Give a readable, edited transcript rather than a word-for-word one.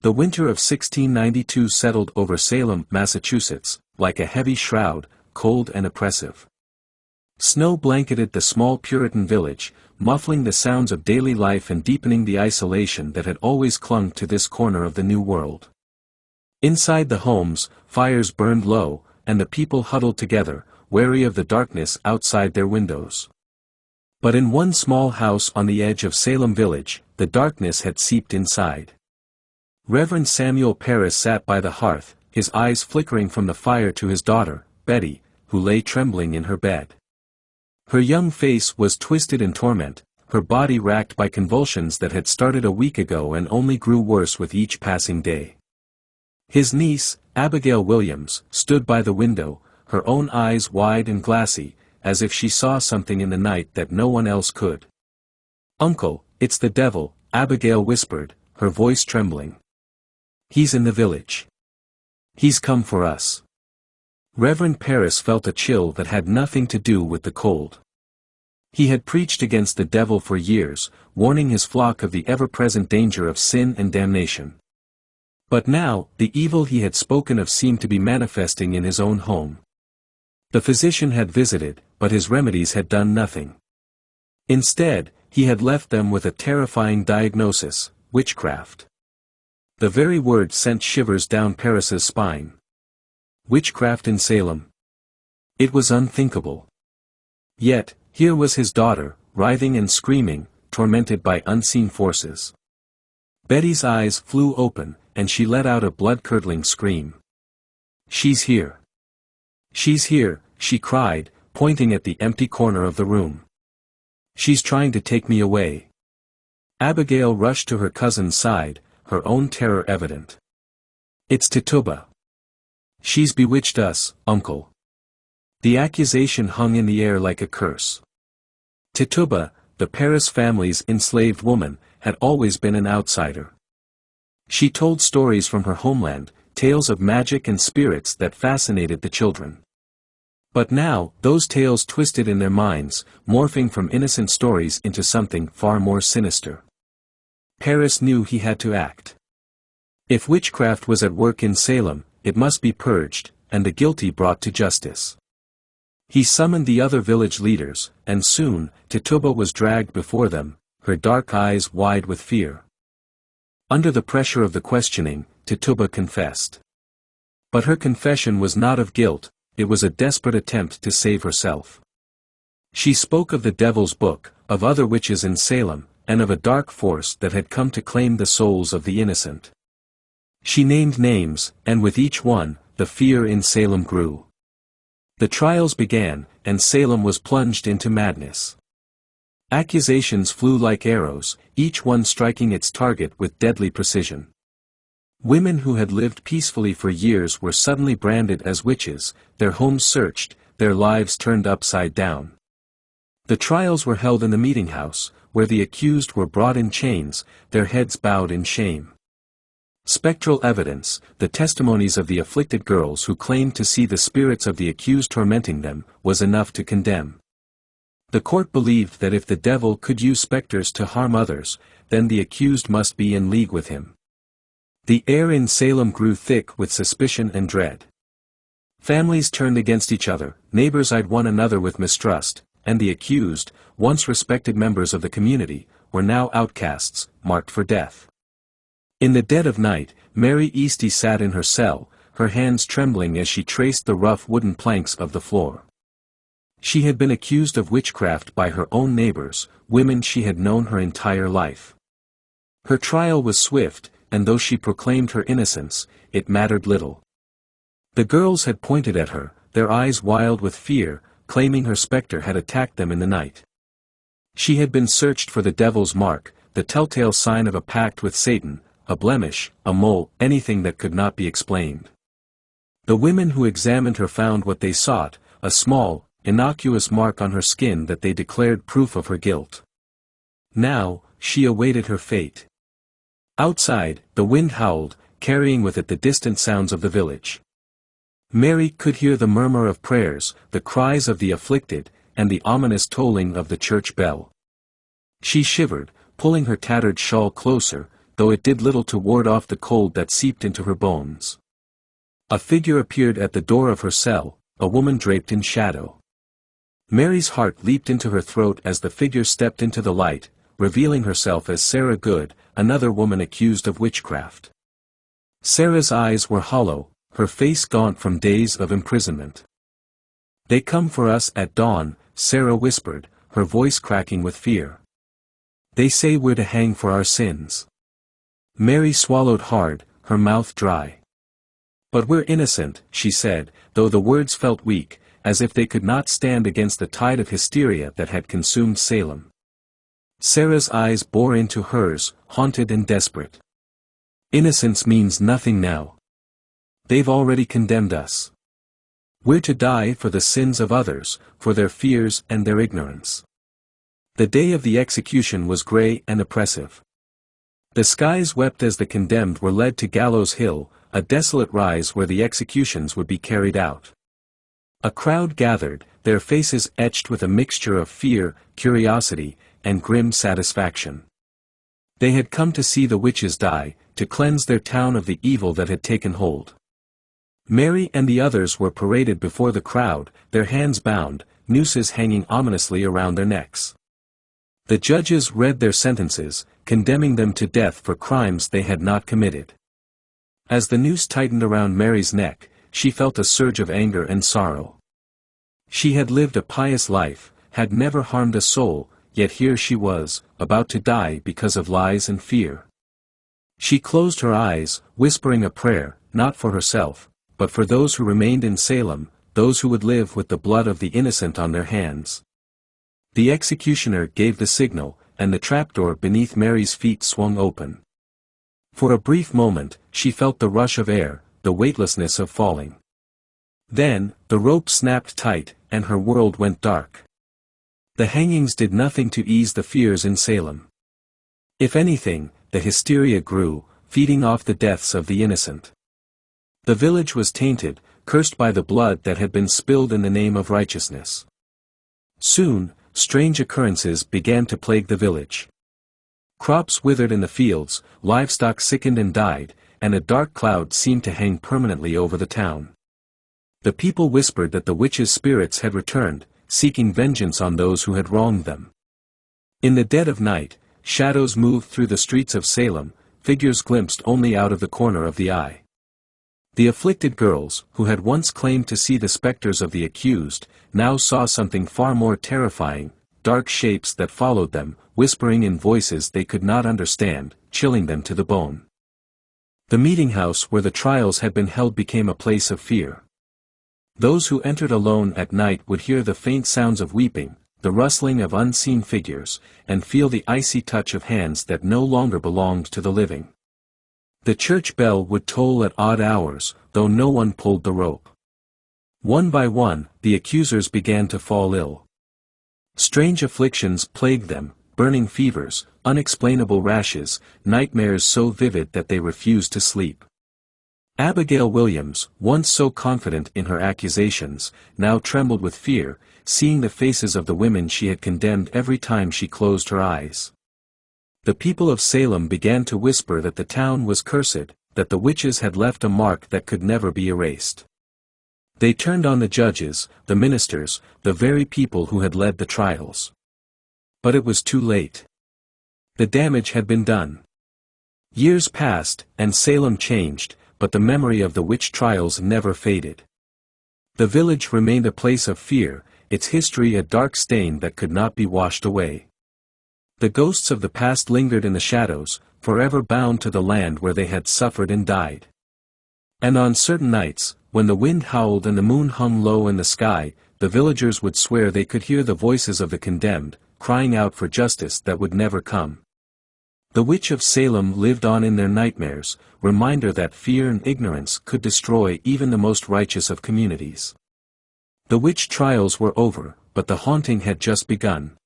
The winter of 1692 settled over Salem, Massachusetts, like a heavy shroud, cold and oppressive. Snow blanketed the small Puritan village, muffling the sounds of daily life and deepening the isolation that had always clung to this corner of the New World. Inside the homes, fires burned low, and the people huddled together, wary of the darkness outside their windows. But in one small house on the edge of Salem village, the darkness had seeped inside. Reverend Samuel Parris sat by the hearth, his eyes flickering from the fire to his daughter, Betty, who lay trembling in her bed. Her young face was twisted in torment, her body racked by convulsions that had started a week ago and only grew worse with each passing day. His niece, Abigail Williams, stood by the window, her own eyes wide and glassy, as if she saw something in the night that no one else could. "Uncle, it's the devil," Abigail whispered, her voice trembling. "He's in the village. He's come for us." Reverend Parris felt a chill that had nothing to do with the cold. He had preached against the devil for years, warning his flock of the ever-present danger of sin and damnation. But now, the evil he had spoken of seemed to be manifesting in his own home. The physician had visited, but his remedies had done nothing. Instead, he had left them with a terrifying diagnosis: witchcraft. The very word sent shivers down Parris's spine. Witchcraft in Salem? It was unthinkable. Yet, here was his daughter, writhing and screaming, tormented by unseen forces. Betty's eyes flew open, and she let out a blood-curdling scream. "She's here. She's here," she cried, pointing at the empty corner of the room. "She's trying to take me away." Abigail rushed to her cousin's side, her own terror evident. "It's Tituba. She's bewitched us, Uncle." The accusation hung in the air like a curse. Tituba, the Parris family's enslaved woman, had always been an outsider. She told stories from her homeland, tales of magic and spirits that fascinated the children. But now, those tales twisted in their minds, morphing from innocent stories into something far more sinister. Parris knew he had to act. If witchcraft was at work in Salem, it must be purged, and the guilty brought to justice. He summoned the other village leaders, and soon, Tituba was dragged before them, her dark eyes wide with fear. Under the pressure of the questioning, Tituba confessed. But her confession was not of guilt, it was a desperate attempt to save herself. She spoke of the Devil's Book, of other witches in Salem, and of a dark force that had come to claim the souls of the innocent. She named names, and with each one, the fear in Salem grew. The trials began, and Salem was plunged into madness. Accusations flew like arrows, each one striking its target with deadly precision. Women who had lived peacefully for years were suddenly branded as witches, their homes searched, their lives turned upside down. The trials were held in the meeting house, where the accused were brought in chains, their heads bowed in shame. Spectral evidence, the testimonies of the afflicted girls who claimed to see the spirits of the accused tormenting them, was enough to condemn. The court believed that if the devil could use specters to harm others, then the accused must be in league with him. The air in Salem grew thick with suspicion and dread. Families turned against each other, neighbors eyed one another with mistrust, and the accused, once respected members of the community, were now outcasts, marked for death. In the dead of night, Mary Easty sat in her cell, her hands trembling as she traced the rough wooden planks of the floor. She had been accused of witchcraft by her own neighbors, women she had known her entire life. Her trial was swift, and though she proclaimed her innocence, it mattered little. The girls had pointed at her, their eyes wild with fear, claiming her specter had attacked them in the night. She had been searched for the devil's mark, the telltale sign of a pact with Satan, a blemish, a mole, anything that could not be explained. The women who examined her found what they sought, a small, innocuous mark on her skin that they declared proof of her guilt. Now, she awaited her fate. Outside, the wind howled, carrying with it the distant sounds of the village. Mary could hear the murmur of prayers, the cries of the afflicted, and the ominous tolling of the church bell. She shivered, pulling her tattered shawl closer, though it did little to ward off the cold that seeped into her bones. A figure appeared at the door of her cell, a woman draped in shadow. Mary's heart leaped into her throat as the figure stepped into the light, revealing herself as Sarah Good, another woman accused of witchcraft. Sarah's eyes were hollow, her face gaunt from days of imprisonment. "They come for us at dawn," Sarah whispered, her voice cracking with fear. "They say we're to hang for our sins." Mary swallowed hard, her mouth dry. "But we're innocent," she said, though the words felt weak, as if they could not stand against the tide of hysteria that had consumed Salem. Sarah's eyes bore into hers, haunted and desperate. "Innocence means nothing now. They've already condemned us. We're to die for the sins of others, for their fears and their ignorance." The day of the execution was gray and oppressive. The skies wept as the condemned were led to Gallows Hill, a desolate rise where the executions would be carried out. A crowd gathered, their faces etched with a mixture of fear, curiosity, and grim satisfaction. They had come to see the witches die, to cleanse their town of the evil that had taken hold. Mary and the others were paraded before the crowd, their hands bound, nooses hanging ominously around their necks. The judges read their sentences, condemning them to death for crimes they had not committed. As the noose tightened around Mary's neck, she felt a surge of anger and sorrow. She had lived a pious life, had never harmed a soul, yet here she was, about to die because of lies and fear. She closed her eyes, whispering a prayer, not for herself, but for those who remained in Salem, those who would live with the blood of the innocent on their hands. The executioner gave the signal, and the trapdoor beneath Mary's feet swung open. For a brief moment, she felt the rush of air, the weightlessness of falling. Then, the rope snapped tight, and her world went dark. The hangings did nothing to ease the fears in Salem. If anything, the hysteria grew, feeding off the deaths of the innocent. The village was tainted, cursed by the blood that had been spilled in the name of righteousness. Soon, strange occurrences began to plague the village. Crops withered in the fields, livestock sickened and died, and a dark cloud seemed to hang permanently over the town. The people whispered that the witches' spirits had returned, seeking vengeance on those who had wronged them. In the dead of night, shadows moved through the streets of Salem, figures glimpsed only out of the corner of the eye. The afflicted girls, who had once claimed to see the specters of the accused, now saw something far more terrifying, dark shapes that followed them, whispering in voices they could not understand, chilling them to the bone. The meeting house where the trials had been held became a place of fear. Those who entered alone at night would hear the faint sounds of weeping, the rustling of unseen figures, and feel the icy touch of hands that no longer belonged to the living. The church bell would toll at odd hours, though no one pulled the rope. One by one, the accusers began to fall ill. Strange afflictions plagued them, burning fevers, unexplainable rashes, nightmares so vivid that they refused to sleep. Abigail Williams, once so confident in her accusations, now trembled with fear, seeing the faces of the women she had condemned every time she closed her eyes. The people of Salem began to whisper that the town was cursed, that the witches had left a mark that could never be erased. They turned on the judges, the ministers, the very people who had led the trials. But it was too late. The damage had been done. Years passed, and Salem changed, but the memory of the witch trials never faded. The village remained a place of fear, its history a dark stain that could not be washed away. The ghosts of the past lingered in the shadows, forever bound to the land where they had suffered and died. And on certain nights, when the wind howled and the moon hung low in the sky, the villagers would swear they could hear the voices of the condemned, crying out for justice that would never come. The witch of Salem lived on in their nightmares, reminder that fear and ignorance could destroy even the most righteous of communities. The witch trials were over, but the haunting had just begun.